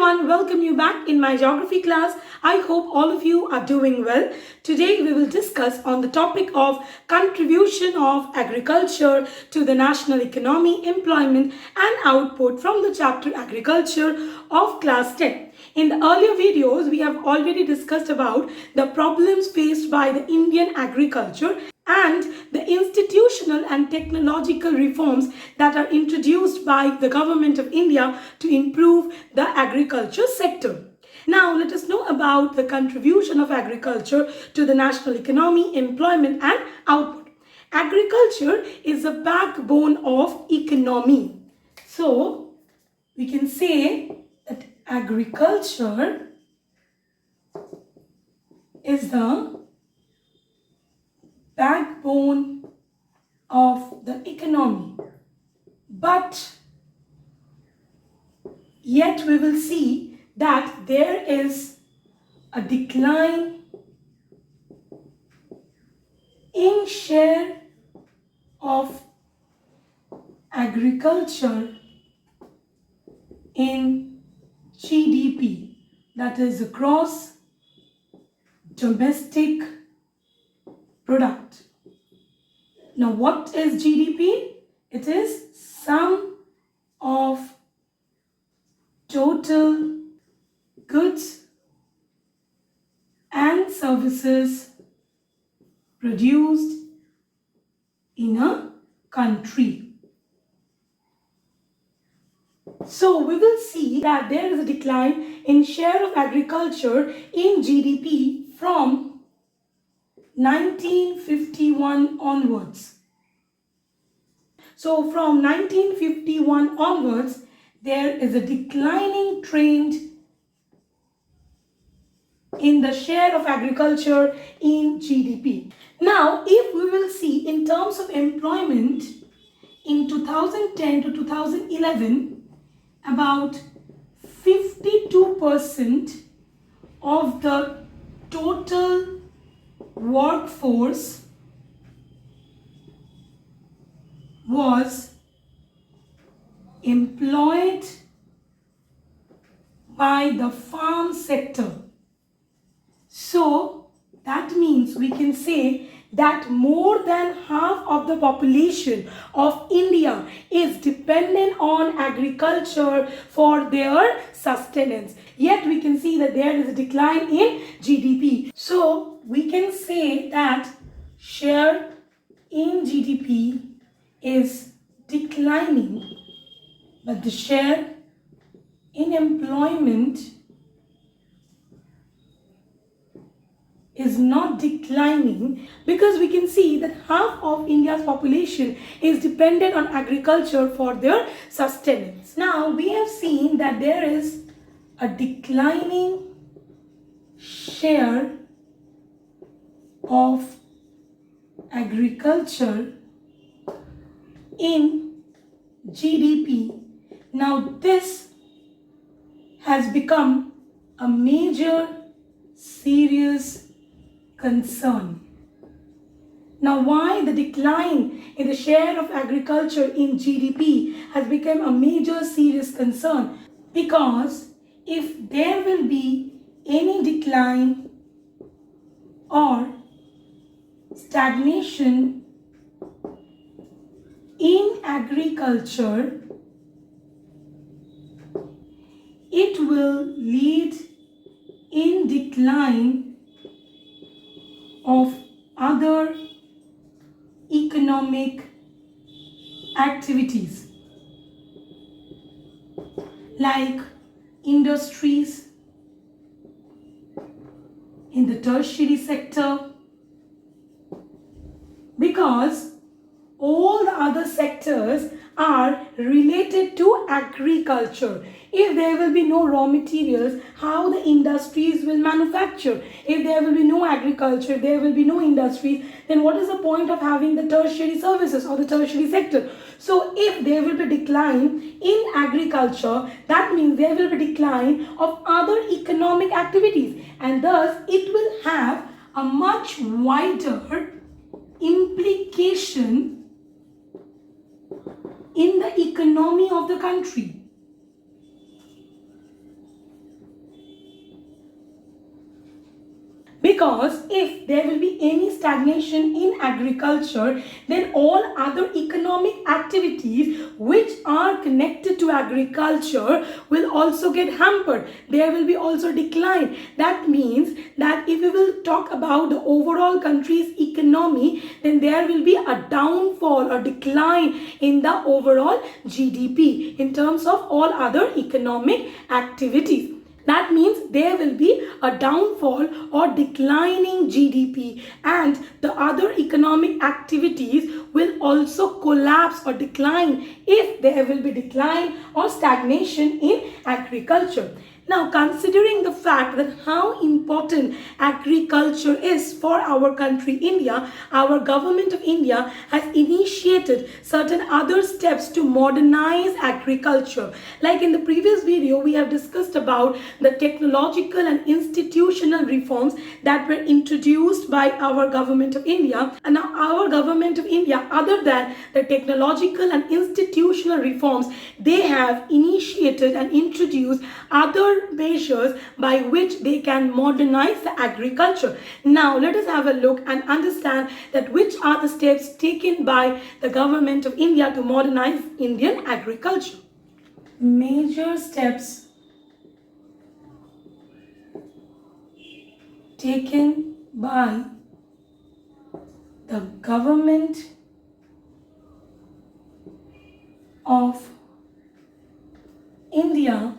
everyone, welcome you back in my geography class. I hope all of you are doing well. Today we will discuss on the topic of contribution of agriculture to the national economy, employment and output from the chapter Agriculture of class 10. In the earlier videos, we have already discussed about the problems faced by the Indian agriculture and the institutional and technological reforms that are introduced by the government of India to improve the agriculture sector. Now let us know about the contribution of agriculture to the national economy, employment and output. Agriculture is the backbone of economy. So we can say that agriculture is the backbone of the economy, but yet we will see that there is a decline in share of agriculture in GDP, that is the gross domestic product. Now what is GDP? It is sum of total goods and services produced in a country. So we will see that there is a decline in share of agriculture in GDP from 1951 onwards. So from 1951 onwards, there is a declining trend in the share of agriculture in GDP. Now, if we will see in terms of employment in 2010 to 2011, about 52% of the total workforce was employed by the farm sector. So that means we can say that more than half of the population of India is dependent on agriculture for their sustenance. Yet we can see that there is a decline in GDP. So we can say that share in GDP is declining, but the share in employment is not declining, because we can see that half of India's population is dependent on agriculture for their sustenance. Now we have seen that there is a declining share of agriculture in GDP. Now this has become a major serious concern. Now why the decline in the share of agriculture in GDP has become a major serious concern? Because if there will be any decline or stagnation in agriculture, it will lead in decline of other economic activities like industries in the tertiary sector, because all the other sectors are related to agriculture. If there will be no raw materials, how the industries will manufacture? If there will be no agriculture, there will be no industries, then what is the point of having the tertiary services or the tertiary sector? So if there will be decline in agriculture, that means there will be decline of other economic activities, and thus it will have a much wider implication in the economy of the country. Because if there will be any stagnation in agriculture, then all other economic activities which are connected to agriculture will also get hampered. There will be also decline. That means that if we will talk about the overall country's economy, then there will be a downfall or decline in the overall GDP in terms of all other economic activities. That means there will be a downfall or declining GDP, and the other economic activities will also collapse or decline if there will be decline or stagnation in agriculture. Now, considering the fact that how important agriculture is for our country India, our government of India has initiated certain other steps to modernize agriculture. Like in the previous video, we have discussed about the technological and institutional reforms that were introduced by our government of India. And now our government of India, other than the technological and institutional reforms, they have initiated and introduced other measures by which they can modernize the agriculture. Now let us have a look and understand that which are the steps taken by the government of India to modernize Indian agriculture. Major steps taken by the government of India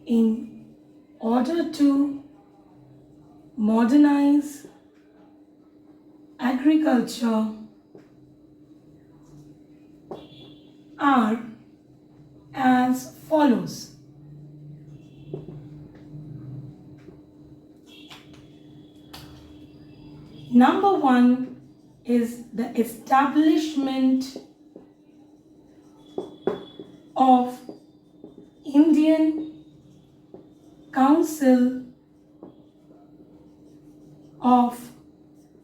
in order to modernize agriculture are as follows. Number one is the establishment of Indian Council of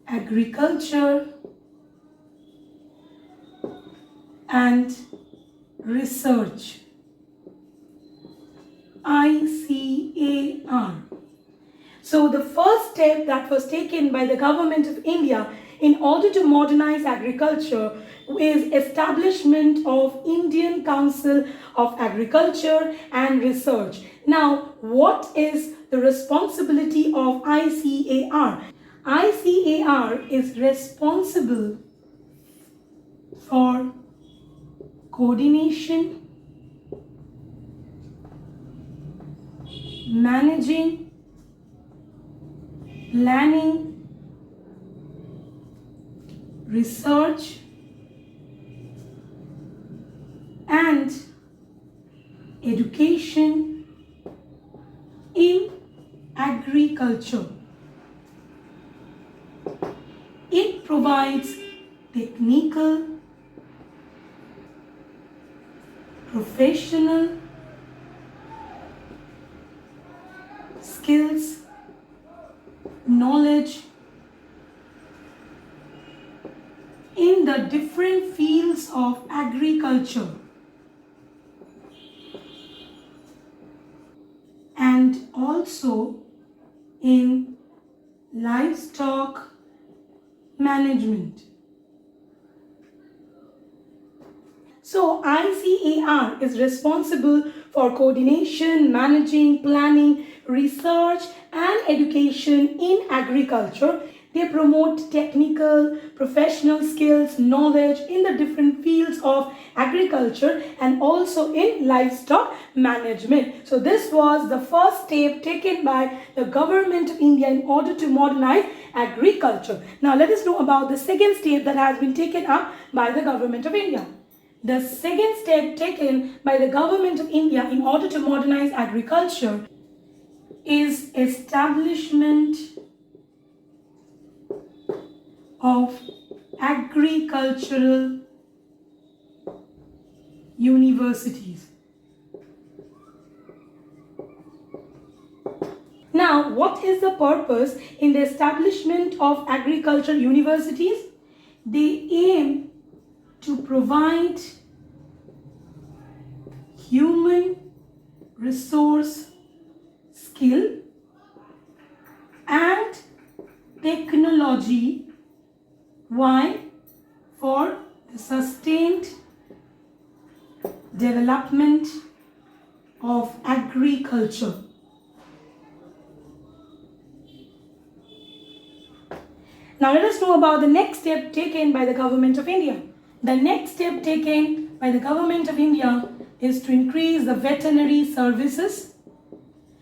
Agriculture and Research, ICAR. So the first step that was taken by the government of India in order to modernize agriculture is establishment of Indian Council of Agriculture and Research. Now, what is the responsibility of ICAR? ICAR is responsible for coordination, managing, planning, research, and education in agriculture. It provides technical, professional skills, knowledge in the different fields of agriculture and also in livestock management. So ICAR is responsible for coordination, managing, planning, research and education in agriculture. They promote technical, professional skills, knowledge in the different fields of agriculture and also in livestock management. So this was the first step taken by the government of India in order to modernize agriculture. Now let us know about the second step that has been taken up by the government of India. The second step taken by the government of India in order to modernize agriculture is establishment of agricultural universities. Now, what is the purpose in the establishment of agricultural universities? They aim to provide human resource skill and technology. Why? For the sustained development of agriculture. Now let us know about the next step taken by the Government of India. The next step taken by the Government of India is to increase the veterinary services.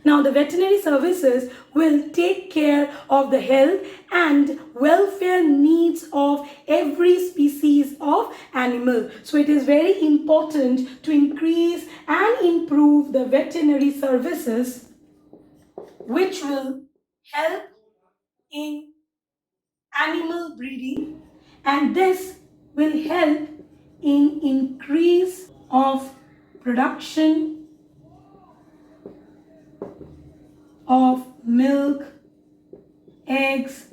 Now the veterinary services will take care of the health and welfare needs of every species of animal. So it is very important to increase and improve the veterinary services, which will help in animal breeding, and this will help in increase of production of milk, eggs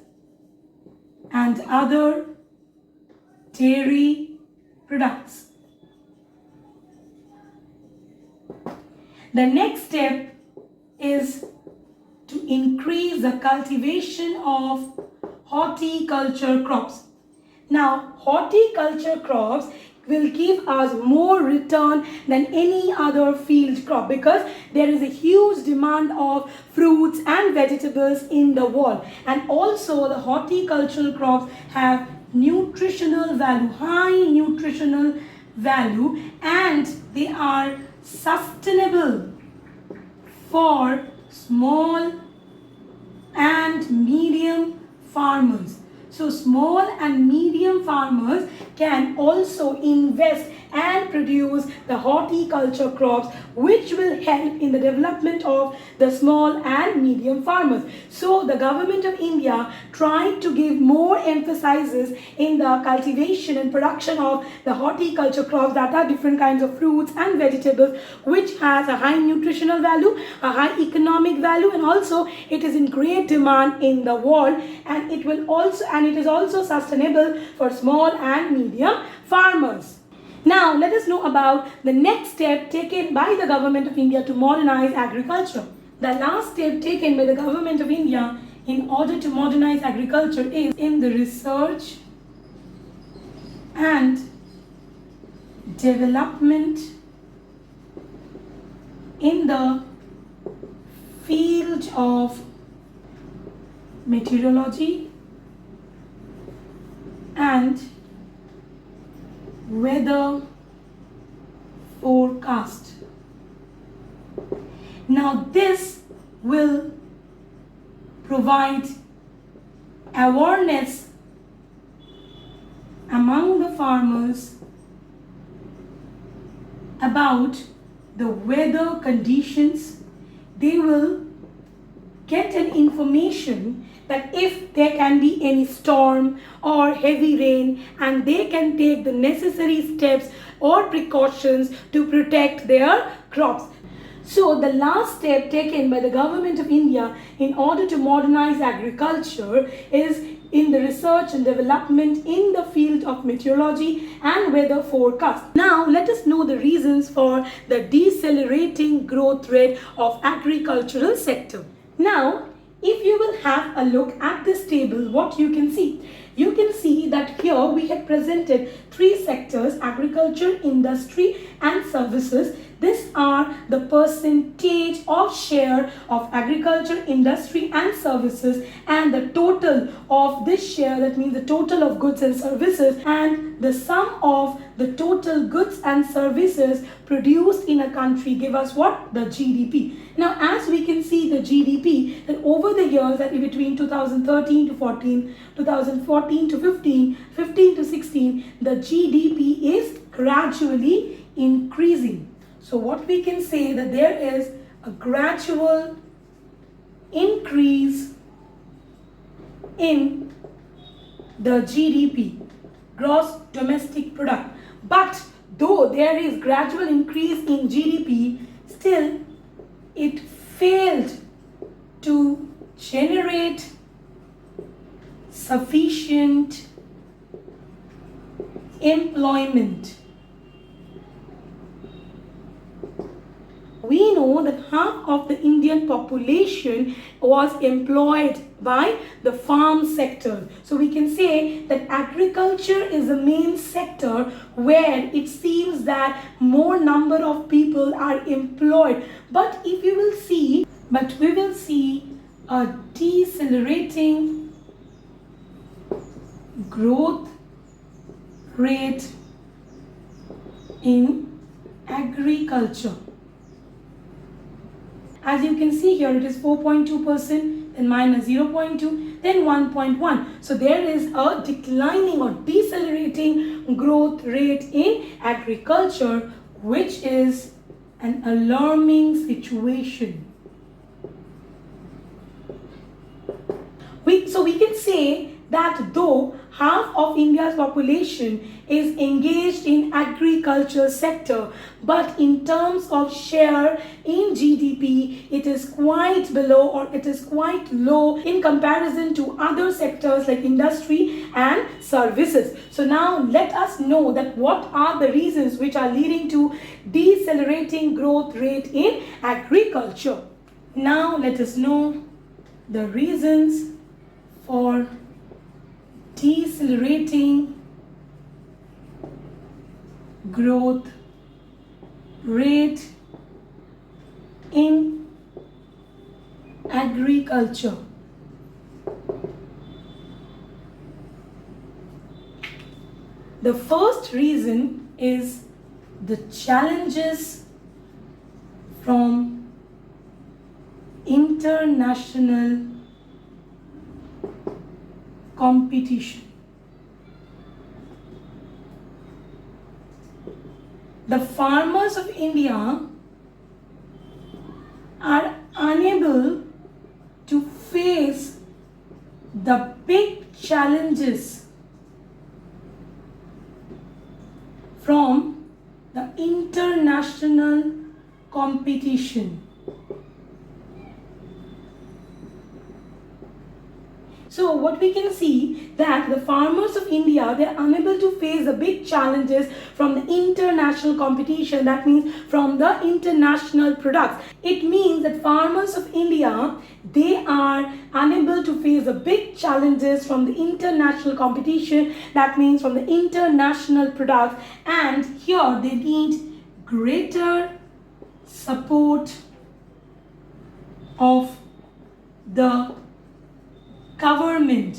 and other dairy products. The next step is to increase the cultivation of horticulture crops. Now, horticulture crops will give us more return than any other field crop because there is a huge demand of fruits and vegetables in the world, and also the horticultural crops have nutritional value, high nutritional value, and they are sustainable for small and medium farmers. So small and medium farmers can also invest and produce the horticulture crops, which will help in the development of the small and medium farmers. So the Government of India tried to give more emphasis in the cultivation and production of the horticulture crops, that are different kinds of fruits and vegetables, which has a high nutritional value, a high economic value, and also it is in great demand in the world, and it is also sustainable for small and medium farmers. Now let us know about the next step taken by the Government of India to modernize agriculture. The last step taken by the Government of India in order to modernize agriculture is in the research and development in the field of meteorology and weather forecast. Now this will provide awareness among the farmers about the weather conditions. They will get an information that if there can be any storm or heavy rain, and they can take the necessary steps or precautions to protect their crops. So the last step taken by the Government of India in order to modernize agriculture is in the research and development in the field of meteorology and weather forecast. Now let us know the reasons for the decelerating growth rate of agricultural sector. Now, if you will have a look at this table, what you can see? You can see that here we have presented three sectors: agriculture, industry and services. These are the percentage of share of agriculture, industry and services, and the total of this share, that means the total of goods and services, and the sum of the total goods and services produced in a country give us what? The GDP. Now as we can see the GDP, that over the years, that between 2013 to 14, 2014 to 15, 15 to 16, the GDP is gradually increasing. So what we can say, that there is a gradual increase in the GDP, gross domestic product. But though there is gradual increase in GDP, still it failed to generate sufficient employment. We know know that half of the Indian population was employed by the farm sector. So we can say that agriculture is the main sector where it seems that more number of people are employed. But we will see a decelerating growth rate in agriculture. As you can see here, it is 4.2%, then minus 0.2, then 1.1. So there is a declining or decelerating growth rate in agriculture, which is an alarming situation. So we can say that though half of India's population is engaged in agriculture sector, but in terms of share in GDP, it is quite below, or it is quite low in comparison to other sectors like industry and services. So now let us know that what are the reasons which are leading to decelerating growth rate in agriculture. Now let us know the reasons for decelerating growth rate in agriculture. The first reason is the challenges from international competition. The farmers of India are unable to face the big challenges from the international competition. So what we can see that the farmers of India, they are unable to face the big challenges from the international competition. That means from the international products. It means that farmers of India, they are unable to face the big challenges from the international competition. That means from the international products, and here they need greater support of the government,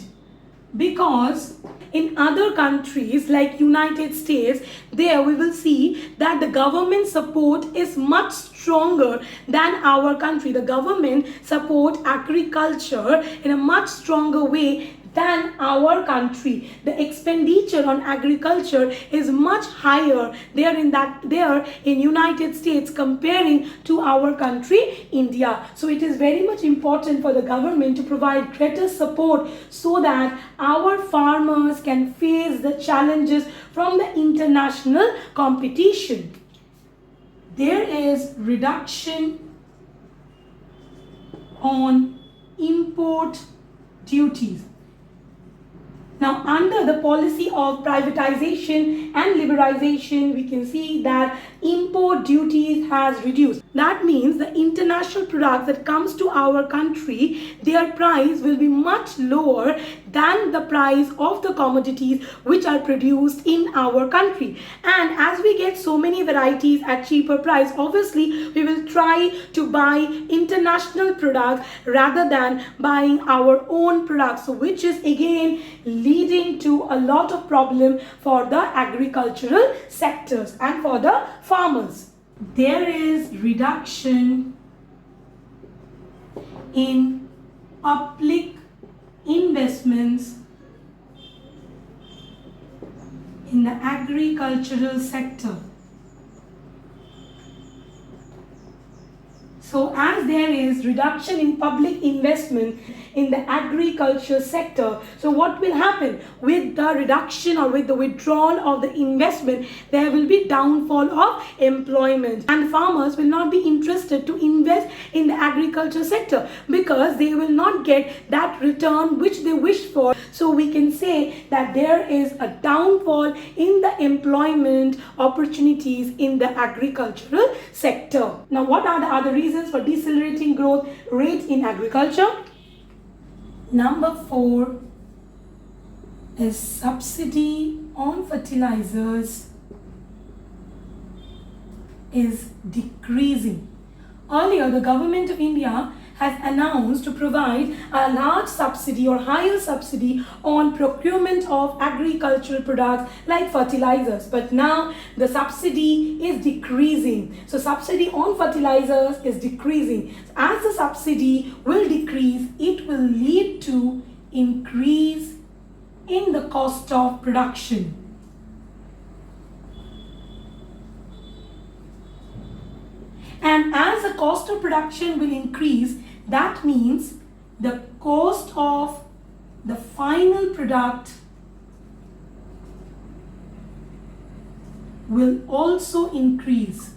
because in other countries like United States, there we will see that the government support is much stronger than our country. The government support agriculture in a much stronger way than our country. The expenditure on agriculture is much higher there in United States comparing to our country India. So it is very much important for the government to provide greater support so that our farmers can face the challenges from the international competition. There is reduction on import duties. Now, under the policy of privatization and liberalization, we can see that import duties has reduced. That means the international products that comes to our country, their price will be much lower than the price of the commodities which are produced in our country. And as we get so many varieties at cheaper price, obviously we will try to buy international products rather than buying our own products, so which is again leading to a lot of problem for the agricultural sectors and for the farmers. There is reduction in public investments in the agricultural sector. So as there is reduction in public investment in the agriculture sector, so what will happen with the reduction or with the withdrawal of the investment? There will be downfall of employment, and farmers will not be interested to invest in the agriculture sector because they will not get that return which they wish for. So we can say that there is a downfall in the employment opportunities in the agricultural sector. Now, what are the other reasons for decelerating growth rate in agriculture? Number 4 is subsidy on fertilizers is decreasing. Earlier, the government of India has announced to provide a large subsidy or higher subsidy on procurement of agricultural products like fertilizers. But now the subsidy is decreasing. So subsidy on fertilizers is decreasing. As the subsidy will decrease, it will lead to increase in the cost of production. And as the cost of production will increase, that means the cost of the final product will also increase.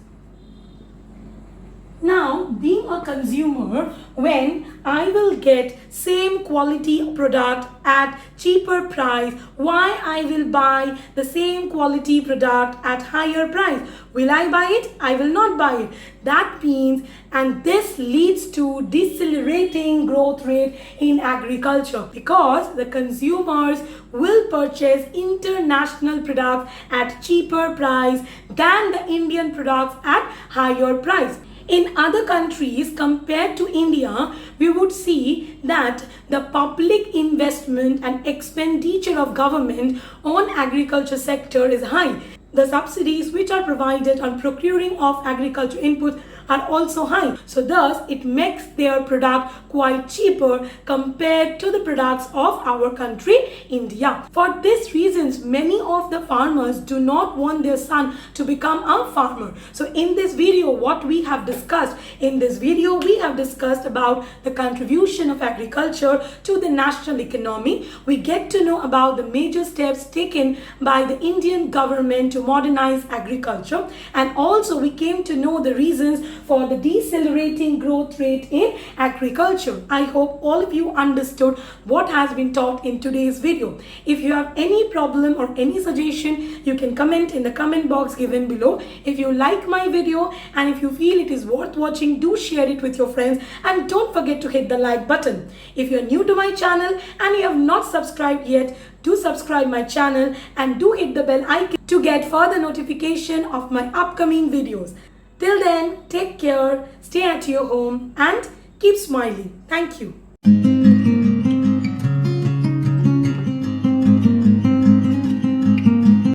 Now, being a consumer, when I will get same quality product at cheaper price, why I will buy the same quality product at higher price? Will I buy it? I will not buy it. That means, and this leads to decelerating growth rate in agriculture because the consumers will purchase international products at cheaper price than the Indian products at higher price. In other countries compared to India, we would see that the public investment and expenditure of government on agriculture sector is high. The subsidies which are provided on procuring of agriculture inputs are also high. So thus it makes their product quite cheaper compared to the products of our country, India. For these reasons, many of the farmers do not want their son to become a farmer. So in this video, what we have discussed, we have discussed about the contribution of agriculture to the national economy. We get to know about the major steps taken by the Indian government to modernize agriculture, and also we came to know the reasons for the decelerating growth rate in agriculture. I hope all of you understood what has been taught in today's video. If you have any problem or any suggestion, you can comment in the comment box given below. If you like my video and if you feel it is worth watching, do share it with your friends and don't forget to hit the like button. If you are new to my channel and you have not subscribed yet, do subscribe my channel and do hit the bell icon to get further notification of my upcoming videos. Till then, take care, stay at your home and keep smiling. Thank you.